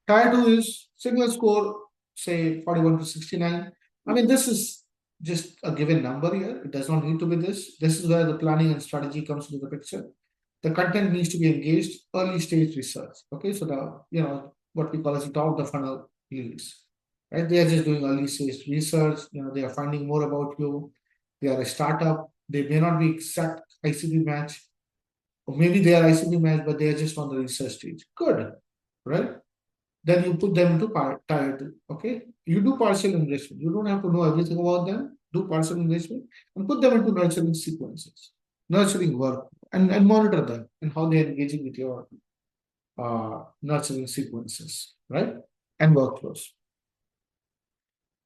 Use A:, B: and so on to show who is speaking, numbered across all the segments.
A: Tier 2 is signal score, say 41 to 69. I mean, this is just a given number here. It does not need to be this. This is where the planning and strategy comes into the picture. The content needs to be engaged, early stage research. Okay, so what we call as the top of the funnel leads. Right? They are just doing early stage research, they are finding more about you. They are a startup, they may not be exact ICP match, or maybe they are ICP match, but they are just on the research stage. Good, right? Then you put them into tier 2. Okay, you do partial enrichment. You don't have to know everything about them. Do partial enrichment and put them into nurturing sequences, nurturing work, and monitor them and how they are engaging with your nurturing sequences, right? And workflows.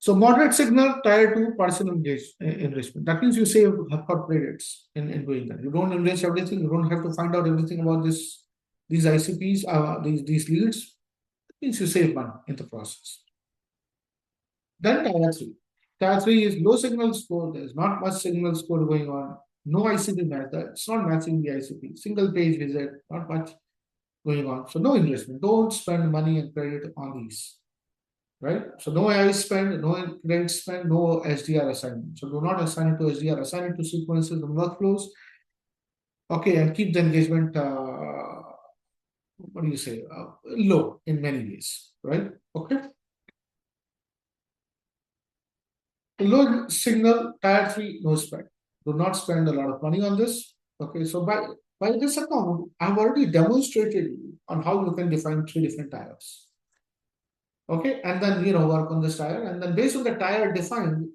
A: So moderate signal, tier 2, partial enrichment. That means you save hot credits in doing that. You don't enrich everything. You don't have to find out everything about these ICPs, these leads. That means you save money in the process. Then tier 3. Tier 3 is low signal score. There's not much signal score going on. No ICP match. It's not matching the ICP. Single page visit, not much going on. So no investment. Don't spend money and credit on these. Right? So no AI spend, no credit spend, no SDR assignment. So do not assign it to SDR, assign it to sequences and workflows. Okay, and keep the engagement, what do you say, low in many ways, right? Okay. Low signal, tier 3, no spend. Do not spend a lot of money on this. Okay, so by this account, I've already demonstrated on how you can define 3 different tiers. Okay, and then work on this tier, and then based on the tier defined,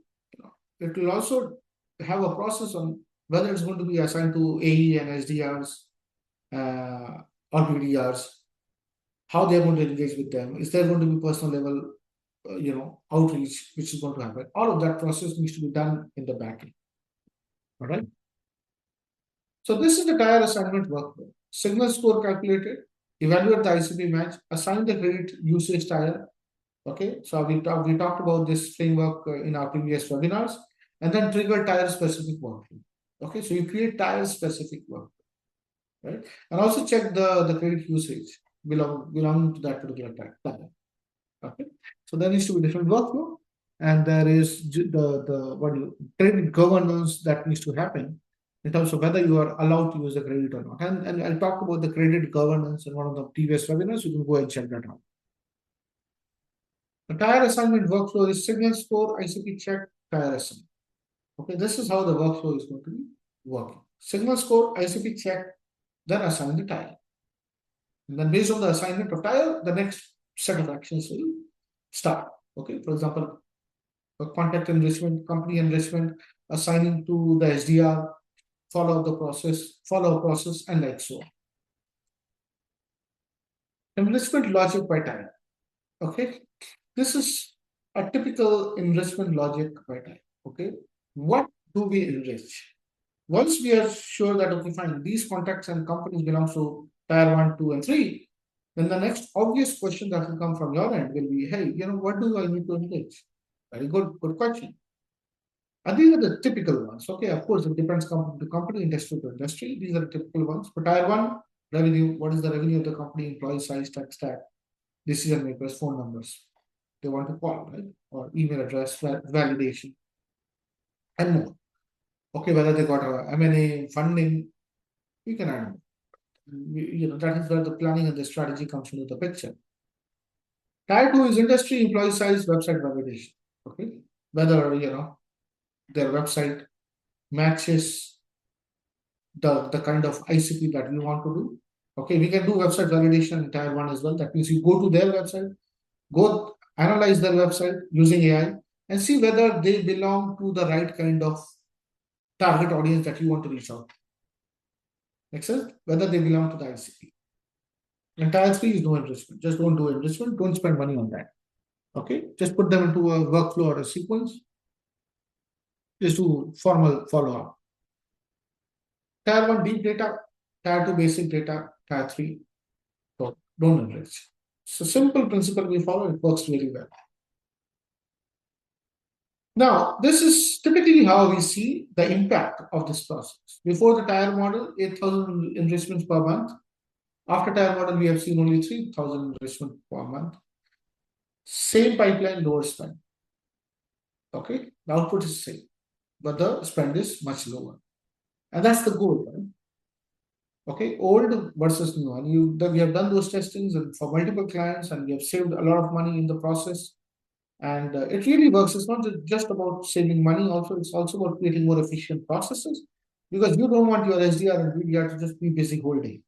A: it will also have a process on whether it's going to be assigned to AE and SDRs or BDRs, how they're going to engage with them. Is there going to be personal level outreach which is going to happen? All of that process needs to be done in the back end. All right. So this is the tier assignment workflow. Signal score calculated, evaluate the ICP match, assign the credit usage tier. Okay, so we talked about this framework in our previous webinars, and then trigger tier specific workflow. Okay, so you create tier specific workflow, right? And also check the credit usage belonging to that particular tier. Okay, so there needs to be different workflow, and there is the credit governance that needs to happen in terms of whether you are allowed to use the credit or not. And I talked about the credit governance in one of the previous webinars. You can go and check that out. The tier assignment workflow is signal score, ICP check, tier assignment. Okay, this is how the workflow is going to be working. Signal score, ICP check, then assign the tier. And then based on the assignment of tier, the next set of actions will start. Okay, for example, contact enrichment, company enrichment, assigning to the SDR, follow up process, and like so on. Enrichment logic by tier. Okay, this is a typical enrichment logic by type. Okay, what do we enrich? Once we are sure that okay, fine, these contacts and companies belong to tier 1, 2, and 3, then the next obvious question that will come from your end will be, hey, what do I need to enrich? Very good question. And these are the typical ones. Okay, of course, it depends company to company, industry to industry. These are the typical ones. For tier 1, revenue, what is the revenue of the company, employee size, tech stack, decision makers, phone numbers they want to call, right? Or email address, validation, and more. Okay, whether they got a M&A funding, you can add more. That is where the planning and the strategy comes into the picture. Tier 2 is industry, employee size, website validation. Okay, whether their website matches the kind of ICP that we want to do. Okay, we can do website validation in tier 1 as well. That means you go to their website, go analyze their website using AI, and see whether they belong to the right kind of target audience that you want to reach out. Makes sense? Whether they belong to the ICP. And tier 3 is no enrichment. Just don't do enrichment. Don't spend money on that. Okay? Just put them into a workflow or a sequence. Just do formal follow-up. Tier 1 deep data, tier 2 basic data, tier 3 don't enrich. So simple principle we follow, it works really well. Now, this is typically how we see the impact of this process. Before the tier model, 8,000 enrichments per month. After tier model, we have seen only 3,000 enrichment per month. Same pipeline, lower spend. Okay, the output is same, but the spend is much lower, and that's the goal, right? Okay, old versus new, and we have done those testings and for multiple clients, and we have saved a lot of money in the process. And it really works. It's not just about saving money. Also, it's also about creating more efficient processes, because you don't want your SDR and BDR to just be busy whole day,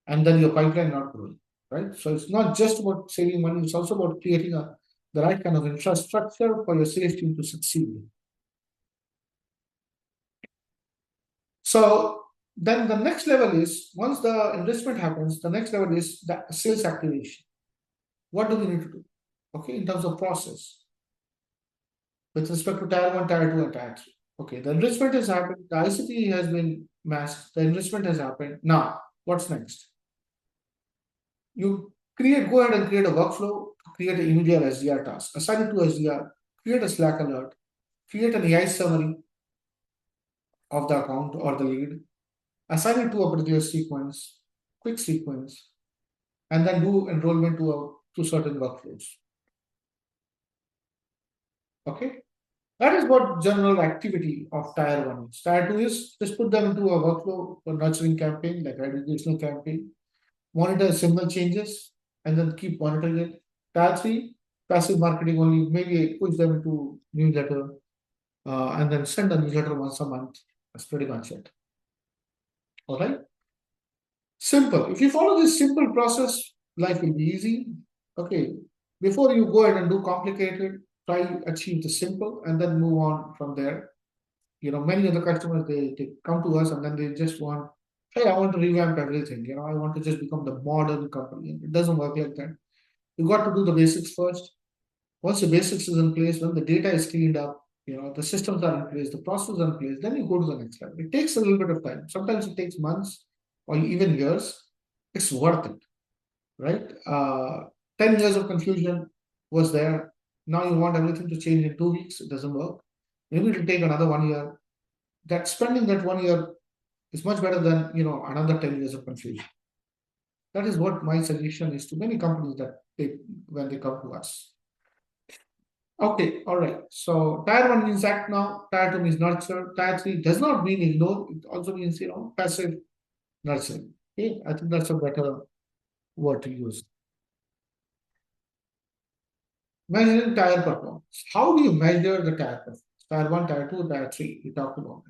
A: and then your pipeline not growing, right? So it's not just about saving money. It's also about creating the right kind of infrastructure for your sales team to succeed. So then the next level is, once the investment happens, the next level is the sales activation. What do we need to do? Okay, in terms of process, with respect to tier one, tier two, and tier three. Okay, the enrichment has happened, the ICT has been masked, the enrichment has happened. Now, what's next? You go ahead and create a workflow, create an immediate SDR task, assign it to SDR, create a Slack alert, create an AI summary of the account or the lead, assign it to a particular sequence, quick sequence, and then do enrollment to certain workflows. Okay, that is what general activity of tier one is. Tier two is just put them into a workflow or nurturing campaign, like educational campaign, monitor signal changes, and then keep monitoring it. Tier three, passive marketing only, maybe push them into newsletter, and then send a newsletter once a month. That's pretty much it. All right. Simple. If you follow this simple process, life will be easy. Okay. Before you go ahead and do complicated, try to achieve the simple and then move on from there. Many of the customers, they come to us and then they just want, hey, I want to revamp everything. I want to just become the modern company. And it doesn't work like that. You got to do the basics first. Once the basics is in place, when the data is cleaned up, the systems are in place, the processes are in place, then you go to the next level. It takes a little bit of time. Sometimes it takes months or even years. It's worth it, right? 10 years of confusion was there. Now you want everything to change in 2 weeks. It doesn't work. Maybe it will take another 1 year. That spending that 1 year is much better than another 10 years of confusion. That is what my suggestion is to many companies that when they come to us. Okay, all right. So tier one means act now, tier two means nurture, tier three does not mean ignore, it also means passive nurturing. Okay, I think that's a better word to use. Measuring tier performance. How do you measure the tier performance? Tier one, tier two, tier three, we talked about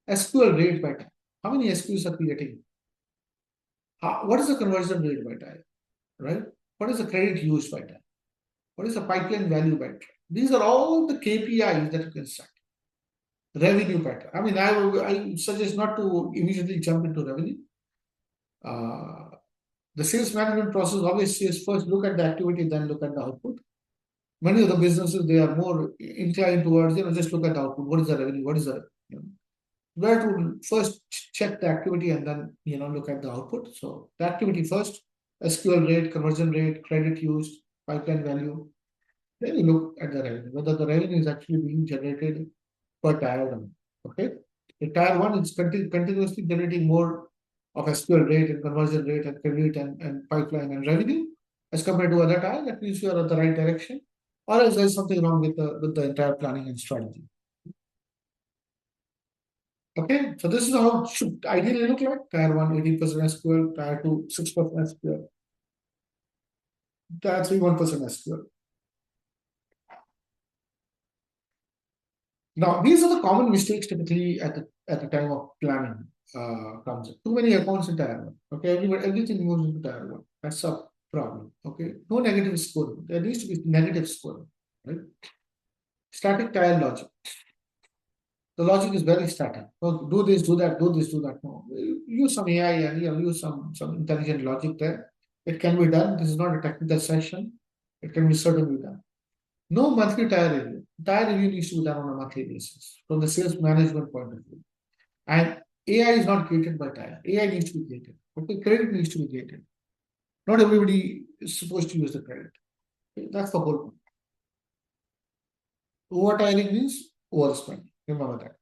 A: it. SQL rate by time. How many SQLs are creating? What is the conversion rate by time? Right? What is the credit used by time? What is the pipeline value by time? These are all the KPIs that you can set. Revenue pattern. I mean, I suggest not to immediately jump into revenue. The sales management process always says first look at the activity, then look at the output. Many of the businesses, they are more inclined towards, just look at the output. What is the revenue? What is the, where to first check the activity and then, look at the output. So the activity first, SQL rate, conversion rate, credit used, pipeline value. Then you look at the revenue, whether the revenue is actually being generated per tier one. Okay. The tier one is continuously generating more of SQL rate and conversion rate and credit and pipeline and revenue as compared to other tier. That means you are at the right direction. Or else there's something wrong with the entire planning and strategy. Okay, so this is how it should ideally look like. Tier one, 80% SQL, tier two, 6% SQL, tier three, 1% SQL. Now, these are the common mistakes typically at the time of planning comes in. Too many accounts in tier one. Okay, everything moves into tier one. That's a problem. Okay, no negative scoring. There needs to be negative scoring, right? Static tier logic. The logic is very static. So do this, do that, do this, do that. No, use some AI and use some intelligent logic there. It can be done. This is not a technical session. It can be certainly done. No monthly tier review. Tier review needs to be done on a monthly basis from the sales management point of view. And AI is not created by tier. AI needs to be created. Okay, credit needs to be created. Not everybody is supposed to use the credit. Okay, that's the whole point. Over tiering means overspend. Remember that.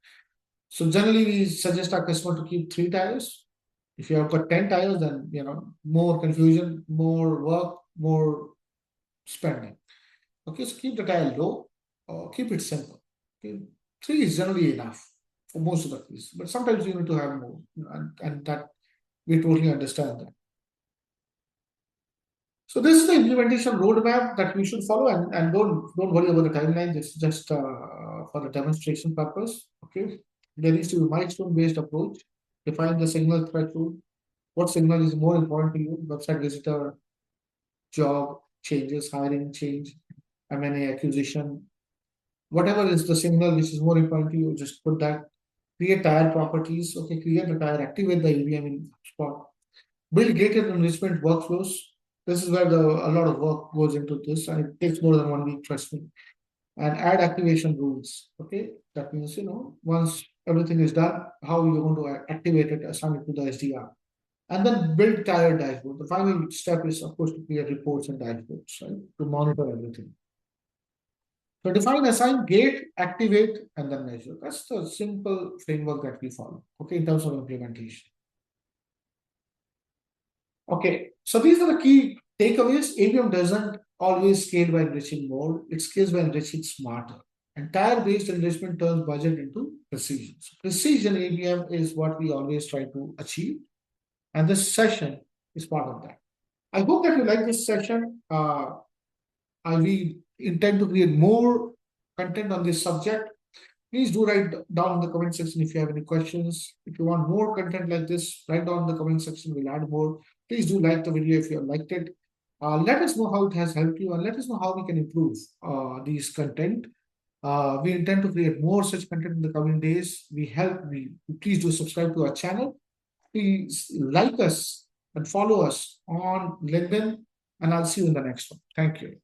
A: So generally, we suggest our customer to keep 3 tiers. If you have got 10 tiers, then more confusion, more work, more spending. Okay, so keep the tire low, keep it simple. Okay, three is generally enough for most of the cases, but sometimes you need to have more, and that we totally understand that. So this is the implementation roadmap that we should follow, and don't worry about the timeline. This is just for the demonstration purpose. Okay, there needs to be milestone based approach. Define the signal threshold. What signal is more important to you? Website visitor, job changes, hiring change, M&A acquisition, whatever is the signal which is more important to you, just put that. Create tire properties. Okay, create the tire, activate the ABM in spot. Build gated enrichment workflows. This is where a lot of work goes into this, and it takes more than 1 week, trust me. And add activation rules. Okay, that means once everything is done, how you're going to activate it, assign it to the SDR, and then build tire dashboard. The final step is, of course, to create reports and dashboards, right, to monitor everything. So define, assign, gate, activate, and then measure. That's the simple framework that we follow. Okay, in terms of implementation. Okay, so these are the key takeaways. ABM doesn't always scale by enriching more, it scales by enriching smarter. And tire-based enrichment turns budget into precision. So precision ABM is what we always try to achieve, and this session is part of that. I hope that you like this session. We intend to create more content on this subject. Please do write down in the comment section if you have any questions. If you want more content like this, write down in the comment section. We'll add more. Please do like the video if you have liked it. Let us know how it has helped you, and let us know how we can improve these content. We intend to create more such content in the coming days. Please do subscribe to our channel. Please like us and follow us on LinkedIn, and I'll see you in the next one. Thank you.